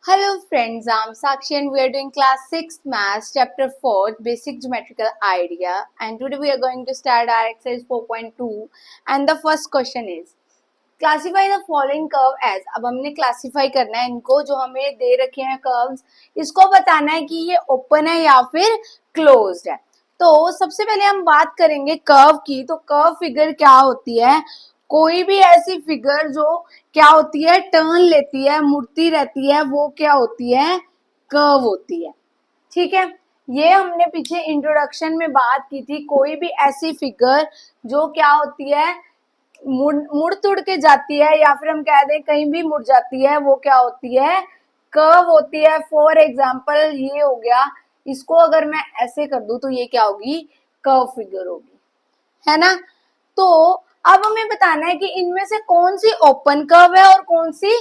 Hello friends, I'm Sakshi and we are doing class 6th Maths chapter 4 basic geometrical idea, and today we are going to start our exercise 4.2 and the first question is classify the following curve as। अब हमने classify करना है इनको, जो हमें दे रखे हैं curves, इसको बताना है कि ये open है या फिर closed है। तो सबसे पहले हम बात करेंगे curve की। तो curve figure क्या होती है? कोई भी ऐसी फिगर जो क्या होती है, टर्न लेती है, मुड़ती रहती है, वो क्या होती है, कर्व होती है। ठीक है, ये हमने पीछे इंट्रोडक्शन में बात की थी। कोई भी ऐसी फिगर जो क्या होती है, मुड़ तुड़ के जाती है, या फिर हम कह दें कहीं भी मुड़ जाती है, वो क्या होती है, कर्व होती है। फॉर एग्जाम्पल ये हो गया, इसको अगर मैं ऐसे कर दूं तो ये क्या होगी, कर्व फिगर होगी, है ना। तो अब हमें बताना है कि इनमें से कौन सी ओपन कर्व है और कौन सी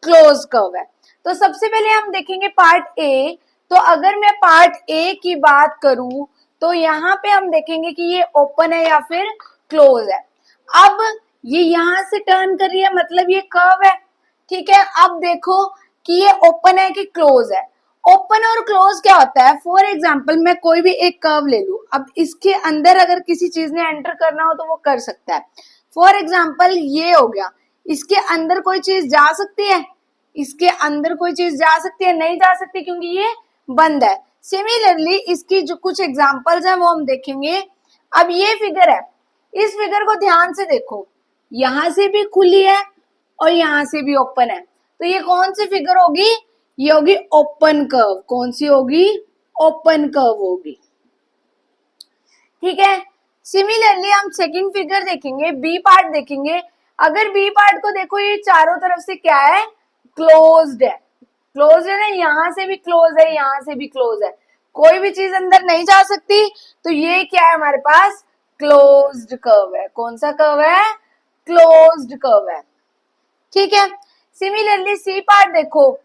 क्लोज कर्व है। तो सबसे पहले हम देखेंगे पार्ट ए। तो अगर मैं पार्ट ए की बात करूं तो यहाँ पे हम देखेंगे कि ये ओपन है या फिर क्लोज है। अब ये यहां से टर्न कर रही है, मतलब ये कर्व है। ठीक है, अब देखो कि ये ओपन है कि क्लोज है। ओपन और क्लोज क्या होता है, फॉर एग्जाम्पल मैं कोई भी एक कर्व ले लूं, अब इसके अंदर अगर किसी चीज ने एंटर करना हो तो वो कर सकता है। फॉर एग्जाम्पल ये हो गया, इसके अंदर कोई चीज जा सकती है, इसके अंदर कोई चीज जा सकती है, नहीं जा सकती क्योंकि ये बंद है। सिमिलरली इसकी जो कुछ एग्जाम्पल्स हैं वो हम देखेंगे। अब ये फिगर है, इस फिगर को ध्यान से देखो, यहां से भी खुली है और यहां से भी ओपन है। तो ये कौन सी फिगर होगी, ये होगी ओपन कर्व। कौन सी होगी, ओपन कर्व होगी। ठीक है, सिमिलरली हम सेकंड फिगर देखेंगे, बी पार्ट देखेंगे। अगर बी पार्ट को देखो, ये चारों तरफ से क्या है, क्लोज्ड है। क्लोज है ना, यहां से भी क्लोज है, यहां से भी क्लोज है, कोई भी चीज अंदर नहीं जा सकती। तो ये क्या है हमारे पास, क्लोज्ड कर्व है। कौन सा कर्व है, क्लोज्ड कर्व है। ठीक है, सिमिलरली सी पार्ट देखो,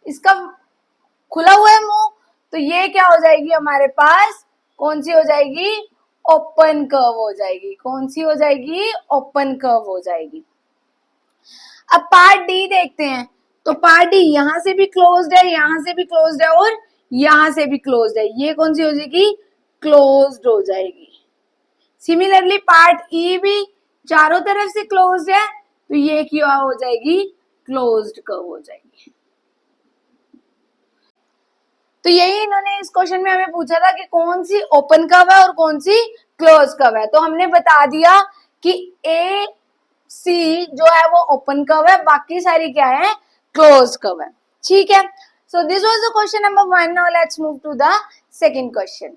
इसका खुला हुआ है मुंह, तो ये क्या हो जाएगी हमारे पास, कौन सी हो जाएगी, ओपन कर्व हो जाएगी। कौन सी हो जाएगी, ओपन कर्व हो जाएगी। अब पार्ट डी देखते हैं। तो पार्ट डी यहां से भी क्लोज्ड है, यहां से भी क्लोज्ड है और यहां से भी क्लोज्ड है। ये कौन सी हो जाएगी, क्लोज्ड हो जाएगी। सिमिलरली पार्ट ई भी चारों तरफ से क्लोज्ड है, तो ये क्या हो जाएगी, क्लोज्ड कर्व हो जाएगी। तो यही इन्होंने इस क्वेश्चन में हमें पूछा था कि कौन सी ओपन कर्व है और कौन सी क्लोज कर्व है। तो हमने बता दिया कि ए सी जो है वो ओपन कर्व है, बाकी सारी क्या है, क्लोज कर्व है। ठीक है, so this was the question number 1। Now let's move to the second question.